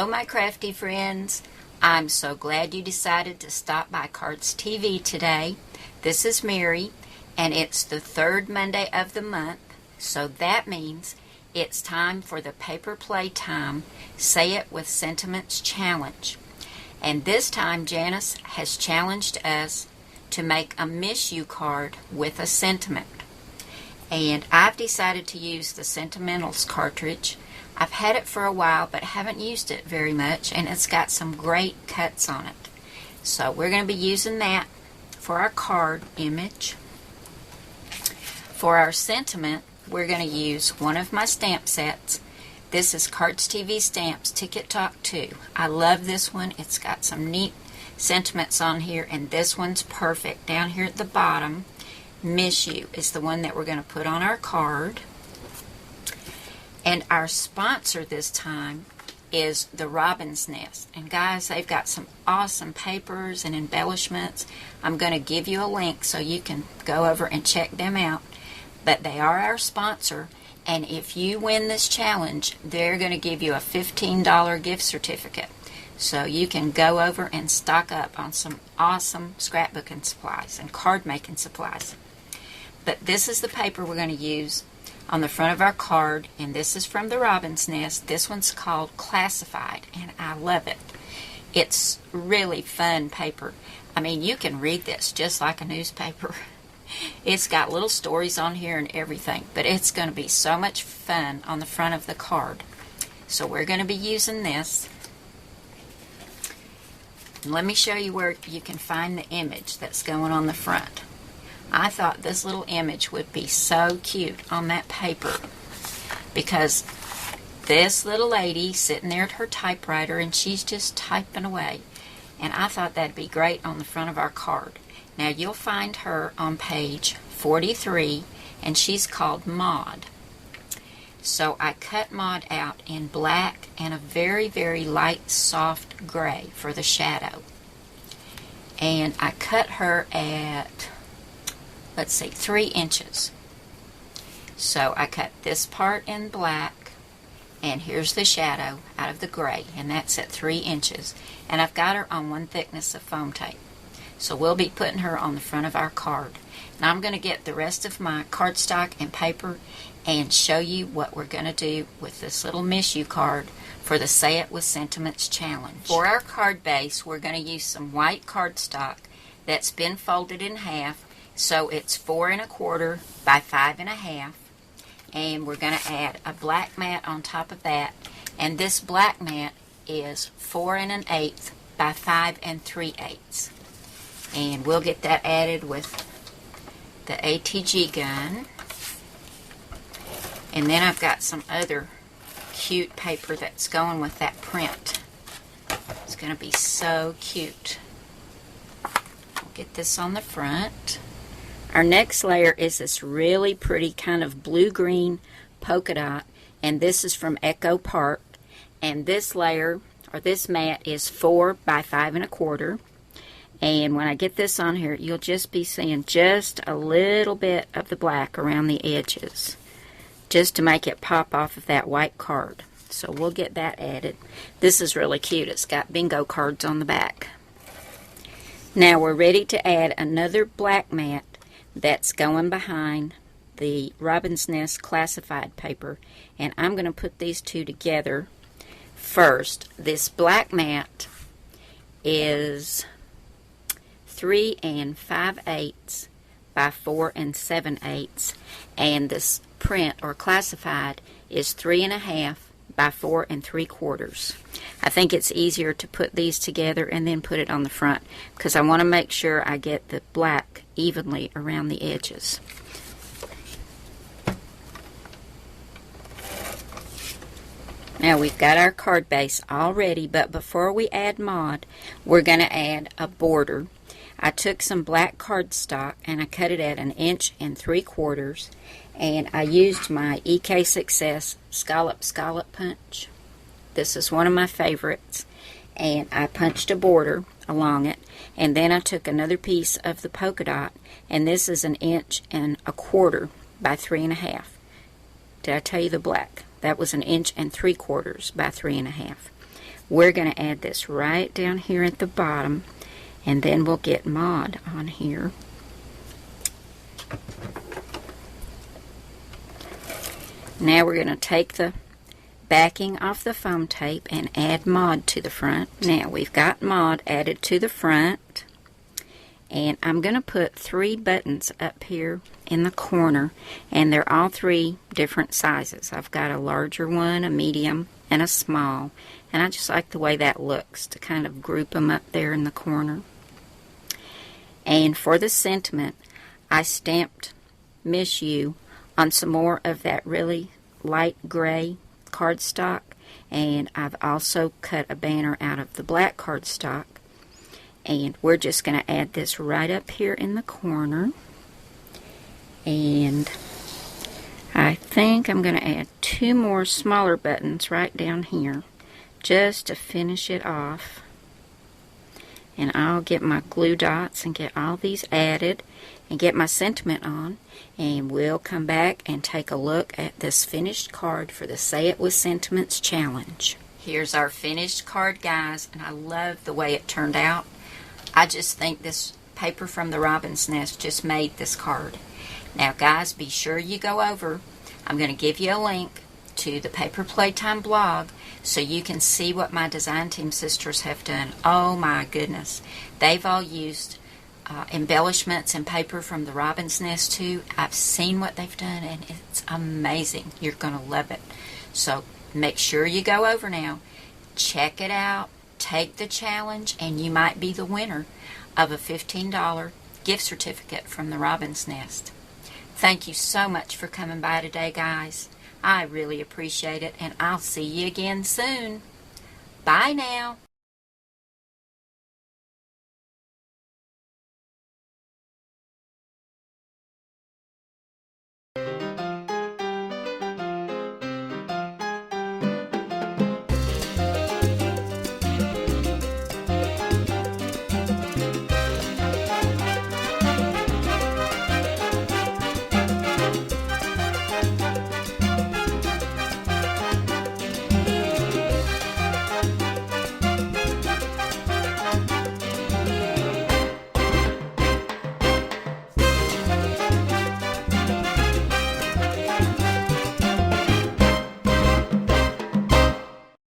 Hello, my crafty friends. I'm so glad you decided to stop by Cardz TV today. This is Mary, and it's the third Monday of the month, so that means it's time for the Paper Playtime Say It with Sentiments Challenge. And this time Janice has challenged us to make a miss you card with a sentiment. And I've decided to use the Sentimentals cartridge. I've had it for a while but haven't used it very much, and it's got some great cuts on it. So we're going to be using that for our card image. For our sentiment, we're going to use one of my stamp sets. This is Cardz TV Stamps Ticket Talk 2. I love this one. It's got some neat sentiments on here, and this one's perfect. Down here at the bottom, Miss You is the one that we're going to put on our card. And our sponsor this time is the Robin's Nest. And guys, they've got some awesome papers and embellishments. I'm going to give you a link so you can go over and check them out. But they are our sponsor, and if you win this challenge, they're going to give you a $15 gift certificate. So you can go over and stock up on some awesome scrapbooking supplies and card making supplies. But this is the paper we're going to use on the front of our card, and this is from the Robin's Nest. This one's called Classified, and I love it. It's really fun paper. I mean, you can read this just like a newspaper. It's got little stories on here and everything, but it's going to be so much fun on the front of the card. So we're going to be using this. And let me show you where you can find the image that's going on the front. I thought this little image would be so cute on that paper because this little lady sitting there at her typewriter, and she's just typing away, and I thought that'd be great on the front of our card. Now you'll find her on page 43, and she's called Maud. So I cut Maud out in black and a very, very light, soft gray for the shadow. And I cut her at, let's see, 3 inches. So I cut this part in black, and here's the shadow out of the gray, and that's at 3 inches. And I've got her on 1 thickness of foam tape. So we'll be putting her on the front of our card. Now I'm going to get the rest of my cardstock and paper and show you what we're going to do with this little Miss You card for the Say It with Sentiments Challenge. For our card base, we're going to use some white cardstock that's been folded in half, so it's 4 1/4 by 5 1/2, and we're going to add a black mat on top of that, and this black mat is 4 1/8 by 5 3/8. And we'll get that added with the ATG gun. And then I've got some other cute paper that's going with that print. It's going to be so cute. We'll get this on the front. Our next layer is this really pretty kind of blue-green polka dot, and this is from Echo Park. And this layer, or this mat, is 4 by 5 1/4. And when I get this on here, you'll just be seeing just a little bit of the black around the edges, just to make it pop off of that white card. So we'll get that added. This is really cute. It's got bingo cards on the back. Now we're ready to add another black mat that's going behind the Robin's Nest classified paper. And I'm going to put these two together first. This black mat is 3 5/8 by 4 7/8, and this print or classified is 3 1/2 by 4 3/4. I think it's easier to put these together and then put it on the front because I want to make sure I get the black evenly around the edges. Now we've got our card base all ready, but before we add Maud, we're going to add a border. I took some black cardstock and I cut it at 1 3/4 inches, and I used my EK Success scallop punch. This is one of my favorites, and I punched a border along it, and then I took another piece of the polka dot, and this is 1 1/4 inches by 3 1/2. Did I tell you the black? That was 1 3/4 inches by 3 1/2. we're going to add this right down here at the bottom, and then we'll get Mod on here. Now we're going to take the backing off the foam tape and add Mod to the front. Now we've got Mod added to the front, and I'm going to put 3 buttons up here in the corner, and they're all 3 different sizes. I've got a larger one, a medium, and a small, and I just like the way that looks to kind of group them up there in the corner. And for the sentiment, I stamped Miss You on some more of that really light gray cardstock, and I've also cut a banner out of the black cardstock, and we're just going to add this right up here in the corner. And I think I'm going to add 2 more smaller buttons right down here just to finish it off. And I'll get my glue dots and get all these added and get my sentiment on, and we'll come back and take a look at this finished card for the Say It With Sentiments challenge. Here's our finished card, guys, and I love the way it turned out. I just think this paper from the Robin's Nest just made this card. Now, guys, be sure you go over. I'm going to give you a link to the Paper Playtime blog so you can see what my design team sisters have done. Oh my goodness. They've all used embellishments and paper from the Robin's Nest too. I've seen what they've done, and it's amazing. You're going to love it. So make sure you go over now. Check it out. Take the challenge, and you might be the winner of a $15 gift certificate from the Robin's Nest. Thank you so much for coming by today, guys. I really appreciate it, and I'll see you again soon. Bye now.